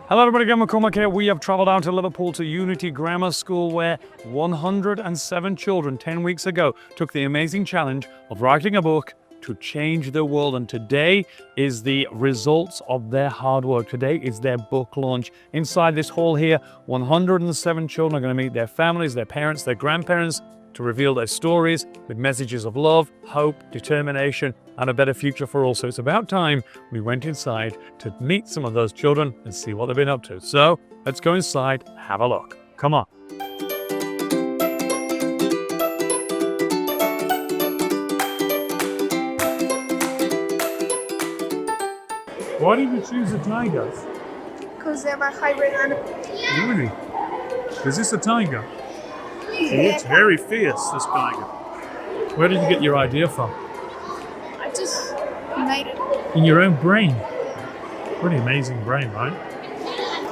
Hello everybody, Gavin McCormack here. We have travelled out to Liverpool to Unity Grammar School where 107 children 10 weeks ago took the amazing challenge of writing a book to change the world. And today is the results of their hard work. Today is their book launch. Inside this hall here, 107 children are going to meet their families, their parents, their grandparents to reveal their stories with messages of love, hope, determination, and a better future for all. So it's about time we went inside to meet some of those children and see what they've been up to. So let's go inside, have a look. Come on. Why did you choose the tigers? Because they're my favorite animal. Really? Is this a tiger? It's very fierce, this tiger. Where did you get your idea from? I just made it. In your own brain. Pretty amazing brain, right?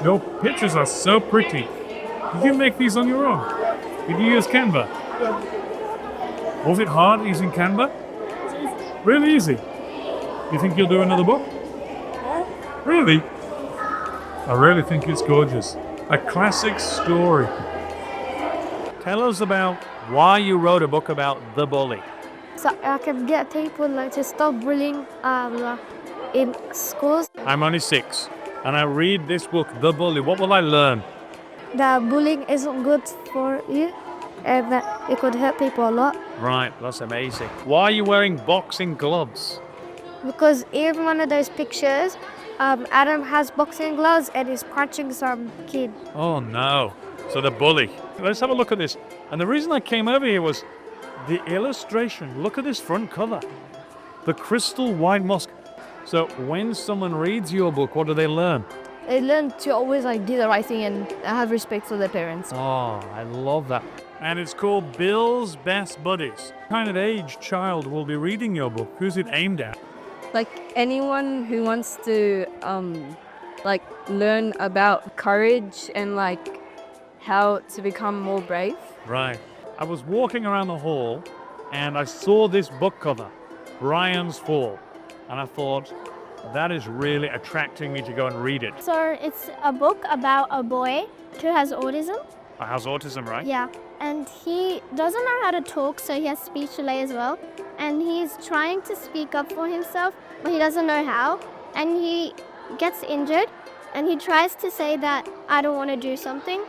Your pictures are so pretty. Did you make these on your own? Did you use Canva? Yeah. Was it hard using Canva? Really easy. You think you'll do another book? Really? I really think it's gorgeous. A classic story. Tell us about why you wrote a book about the bully. So I can get people to stop bullying in schools. I'm only 6 and I read this book, The Bully. What will I learn? That bullying isn't good for you and that it could hurt people a lot. Right, that's amazing. Why are you wearing boxing gloves? Because in one of those pictures, Adam has boxing gloves and he's punching some kid. Oh no. So the bully. Let's have a look at this. And the reason I came over here was the illustration. Look at this front cover. The crystal white mosque. So when someone reads your book, what do they learn? They learn to always do the right thing and have respect for their parents. Oh, I love that. And it's called Bill's Best Buddies. What kind of age child will be reading your book? Who's it aimed at? Anyone who wants to learn about courage and how to become more brave. Right. I was walking around the hall and I saw this book cover, Ryan's Fall. And I thought, that is really attracting me to go and read it. So it's a book about a boy who has autism. Has autism, right? Yeah. And he doesn't know how to talk, so he has speech delay as well. And he's trying to speak up for himself, but he doesn't know how. And he gets injured and he tries to say that I don't want to do something,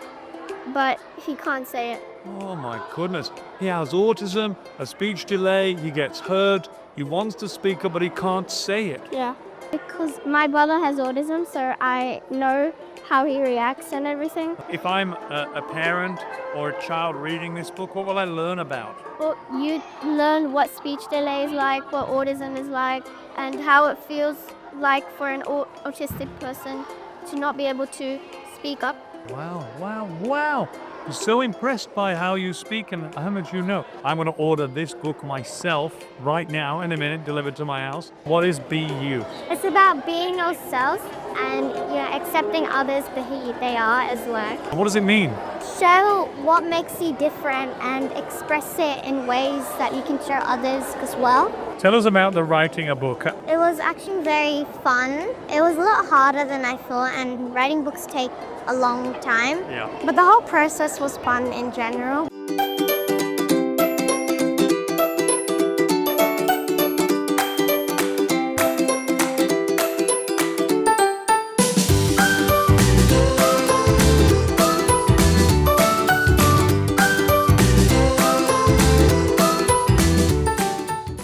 but he can't say it. Oh my goodness. He has autism, a speech delay, he gets hurt, he wants to speak up, but he can't say it. Yeah. Because my brother has autism, so I know how he reacts and everything. If I'm a parent or a child reading this book, what will I learn about? Well, you learn what speech delay is like, what autism is like, and how it feels like for an autistic person to not be able to speak up. Wow. I'm so impressed by how you speak and how much you know. I'm going to order this book myself right now in a minute, delivered to my house. What is Be You? It's about being yourself and accepting others for who they are as well. What does it mean? Show what makes you different and express it in ways that you can show others as well. Tell us about the writing a book. It was actually very fun. It was a lot harder than I thought, and writing books take a long time. Yeah. But the whole process was fun in general.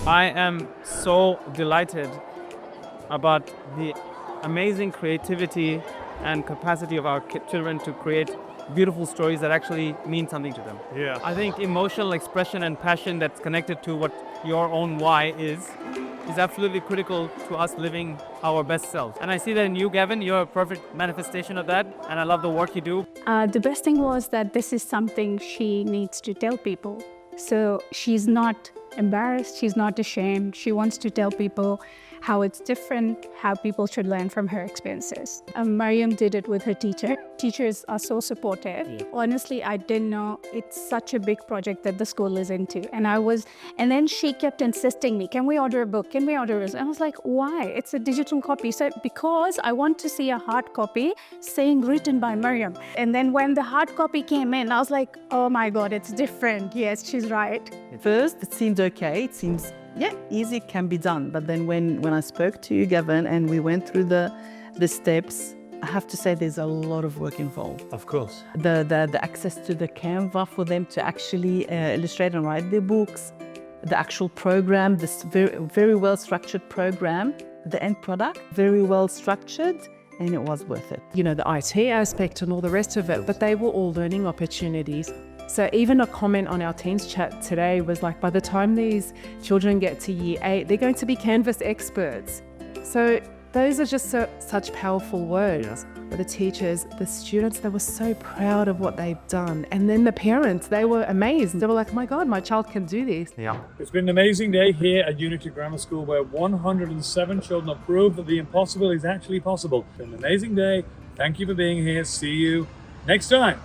I am so delighted about the amazing creativity and capacity of our children to create beautiful stories that actually mean something to them. Yeah. I think emotional expression and passion that's connected to what your own why is absolutely critical to us living our best selves. And I see that in you, Gavin, you're a perfect manifestation of that, and I love the work you do. The best thing was that this is something she needs to tell people. So she's not embarrassed, she's not ashamed, she wants to tell people. how it's different, how people should learn from her experiences. Mariam did it with her teacher. Teachers are so supportive. Honestly, I didn't know it's such a big project that the school is into. And then she kept insisting me, can we order a book? Can we order this? And I was like, why? It's a digital copy. So because I want to see a hard copy saying written by Mariam. And then when the hard copy came in, I was like, oh my God, it's different. Yes, she's right. At first, it seemed okay. It seems, easy, can be done. But then when I spoke to you, Gavin, and we went through the steps, I have to say there's a lot of work involved. Of course. The access to the Canva for them to actually illustrate and write their books, the actual program, this very, very well structured program, the end product, very well structured, and it was worth it. You know, the IT aspect and all the rest of it, but they were all learning opportunities. So even a comment on our Teams chat today was like, by the time these children get to year 8, they're going to be Canvas experts. So those are just such powerful words. But the teachers, the students, they were so proud of what they've done. And then the parents, they were amazed. They were like, oh my God, my child can do this. Yeah. It's been an amazing day here at Unity Grammar School where 107 children have proved that the impossible is actually possible. It's been an amazing day. Thank you for being here. See you next time.